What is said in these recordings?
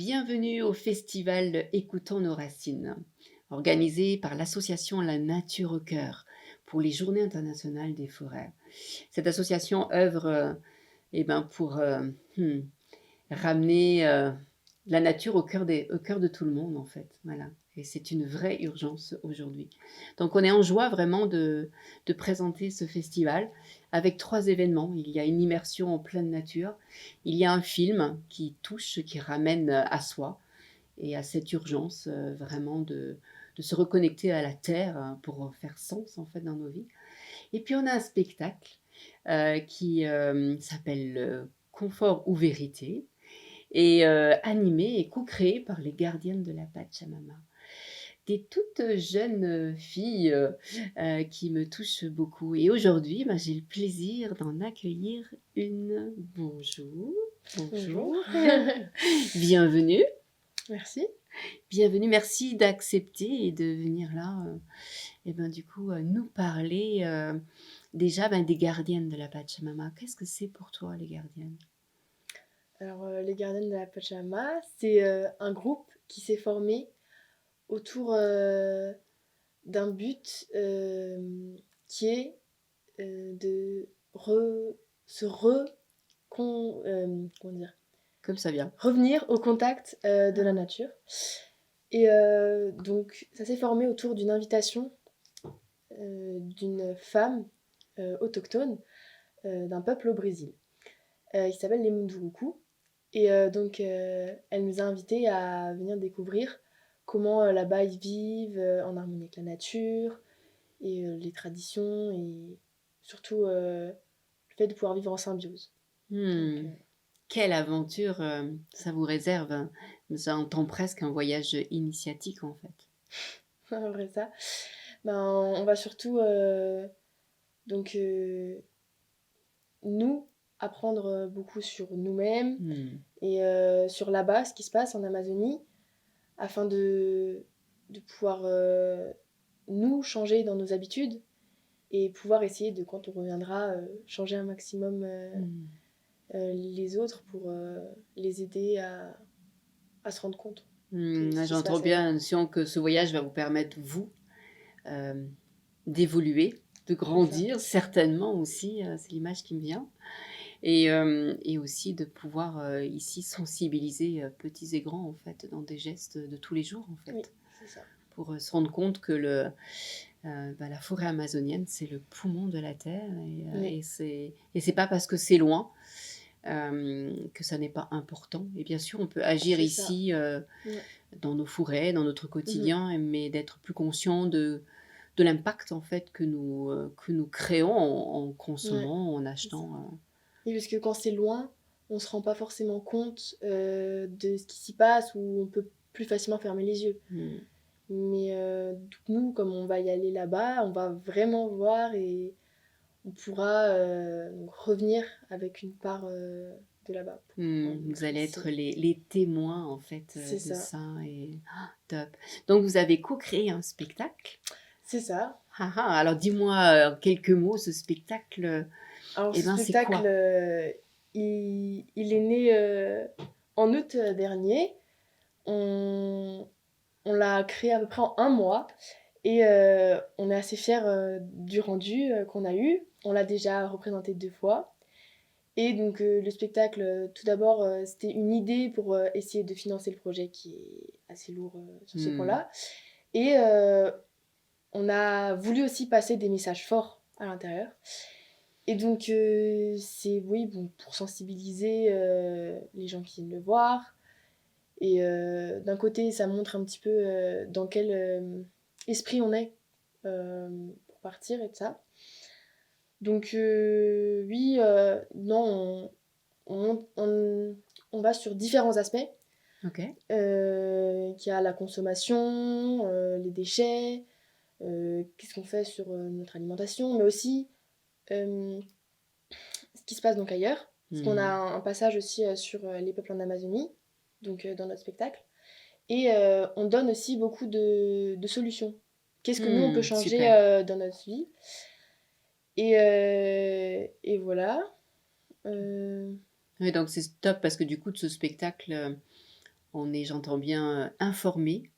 Bienvenue au festival Écoutons nos racines, organisé par l'association La Nature au Cœur pour les Journées internationales des forêts. Cette association œuvre pour ramener la nature au cœur de tout le monde, en fait. Voilà. Et c'est une vraie urgence aujourd'hui. Donc, on est en joie vraiment de présenter ce festival avec 3 événements. Il y a une immersion en pleine nature. Il y a un film qui touche, qui ramène à soi et à cette urgence vraiment de se reconnecter à la terre pour faire sens, en fait, dans nos vies. Et puis, on a un spectacle qui s'appelle Confort ou Vérité et animé et co-créé par les gardiennes de la Pachamama. Des toutes jeunes filles qui me touchent beaucoup. Et aujourd'hui, j'ai le plaisir d'en accueillir une. Bonjour. Bonjour. Bonjour. Bienvenue. Merci. Bienvenue. Merci d'accepter et de venir là, nous parler déjà des gardiennes de la Pachamama. Qu'est-ce que c'est pour toi, les gardiennes? Alors, les gardiennes de la Pachamama, c'est un groupe qui s'est formé autour d'un but qui est de se comment dire, Comme ça vient. revenir au contact de la nature. Et donc, ça s'est formé autour d'une invitation d'une femme autochtone d'un peuple au Brésil qui s'appelle les Munduruku. Et elle nous a invités à venir découvrir comment là-bas ils vivent en harmonie avec la nature et les traditions et surtout le fait de pouvoir vivre en symbiose. Donc, Quelle aventure ça vous réserve, hein. Ça entend presque un voyage initiatique, en fait. après ça, on va surtout donc nous apprendre beaucoup sur nous-mêmes et sur là-bas ce qui se passe en Amazonie afin de pouvoir nous changer dans nos habitudes et pouvoir essayer de, quand on reviendra, changer un maximum les autres pour les aider à se rendre compte de ce qui se J'entends passe bien ailleurs. la notion que ce voyage va vous permettre, vous, d'évoluer, de C'est ça. grandir, certainement aussi, c'est l'image qui me vient. Et aussi de pouvoir ici sensibiliser petits et grands, en fait, dans des gestes de tous les jours, en fait. Oui, c'est ça. Pour se rendre compte que la forêt amazonienne, c'est le poumon de la Terre. Oui. Et c'est pas parce que c'est loin que ça n'est pas important. Et bien sûr, on peut agir C'est ça. ici Ouais. dans nos forêts, dans notre Mhm. quotidien, mais d'être plus conscient de l'impact, en fait, que nous créons en consommant, en C'est ça. achetant. Oui, parce que quand c'est loin, on se rend pas forcément compte de ce qui s'y passe ou on peut plus facilement fermer les yeux. Mais donc nous, comme on va y aller là-bas, on va vraiment voir et on pourra donc revenir avec une part de là-bas. Vous allez Ici. être les témoins, en fait, C'est de ça. ça. Et top. Donc, vous avez co-créé un spectacle. C'est ça. Alors, dis-moi en quelques mots, ce spectacle, Alors ce c'est spectacle, quoi? il est né en août dernier. On, on l'a créé à peu près en un mois et on est assez fiers du rendu qu'on a eu. On l'a déjà représenté 2 fois. Et donc le spectacle, tout d'abord, c'était une idée pour essayer de financer le projet qui est assez lourd sur ce point-là. Et on a voulu aussi passer des messages forts à l'intérieur. Et donc c'est, oui, bon, pour sensibiliser les gens qui viennent le voir. Et d'un côté, ça montre un petit peu dans quel esprit on est pour partir et tout ça. Donc oui, non, on va sur différents aspects. Ok. Qui a la consommation, les déchets, qu'est-ce qu'on fait sur notre alimentation, mais aussi ce qui se passe donc ailleurs. Parce qu'on a un passage aussi sur les peuples en Amazonie, donc dans notre spectacle. Et on donne aussi beaucoup de solutions. Qu'est-ce que nous, on peut changer Super. dans notre vie. Et voilà. Oui, donc c'est top parce que du coup, de ce spectacle, On est, j'entends bien, informé,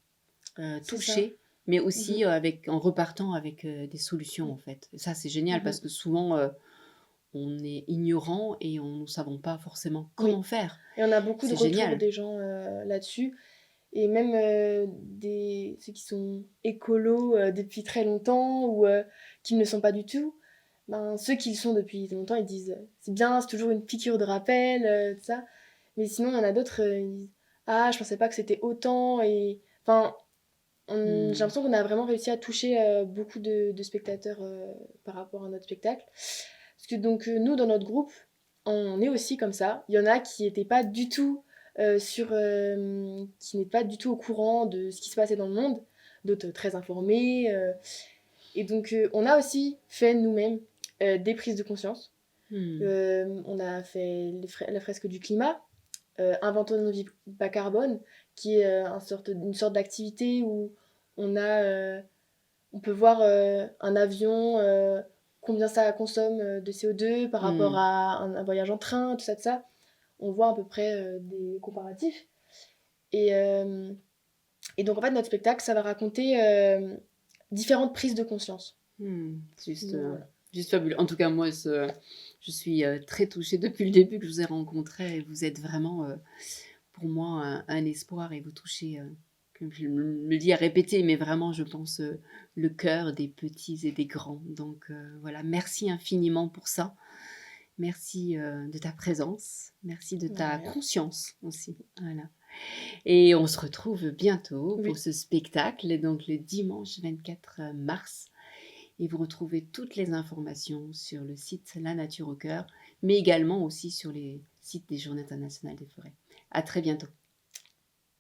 C'est ça. touché, mais Mhm. aussi, en repartant avec, des solutions, en fait. Et ça, c'est génial parce Mhm. que souvent, on est ignorant et on nous savons pas forcément comment Oui. faire. Et on a beaucoup de C'est retours génial. des gens là-dessus. Et même ceux qui sont écolos depuis très longtemps ou qui ne le sont pas du tout, ben, ceux qui le sont depuis longtemps, ils disent c'est bien, c'est toujours une piqûre de rappel, tout ça. Mais sinon, il y en a d'autres, ils disent ah, je pensais pas que c'était autant. Et enfin, j'ai Mmh. l'impression qu'on a vraiment réussi à toucher beaucoup de spectateurs par rapport à notre spectacle. Parce que donc nous, dans notre groupe, on est aussi comme ça. Il y en a qui n'étaient pas du tout qui n'étaient pas du tout au courant de ce qui se passait dans le monde, d'autres très informés. Et donc on a aussi fait nous-mêmes des prises de conscience. Mmh. On a fait la fresque du climat, Inventons nos vies bas carbone, qui est une sorte d'activité où on a, on peut voir un avion, combien ça consomme de CO2 par rapport Mmh. à un voyage en train, tout ça, tout ça. On voit à peu près des comparatifs. Et, euh, et donc en fait, notre spectacle, ça va raconter différentes prises de conscience. Mmh. Juste, Donc voilà. juste fabuleux. En tout cas, moi, je suis, très touchée depuis le début que je vous ai rencontré et vous êtes vraiment, pour moi un espoir et vous touchez, comme je me le dis à répéter, mais vraiment je pense, le cœur des petits et des grands. Donc voilà, merci infiniment pour ça. Merci, de ta présence, merci de De ta rien. conscience aussi, voilà. Et on se retrouve bientôt pour Oui, ce spectacle, et donc le dimanche 24 mars. Et vous retrouvez toutes les informations sur le site La Nature au Cœur, mais également aussi sur les sites des Journées internationales des forêts. À très bientôt.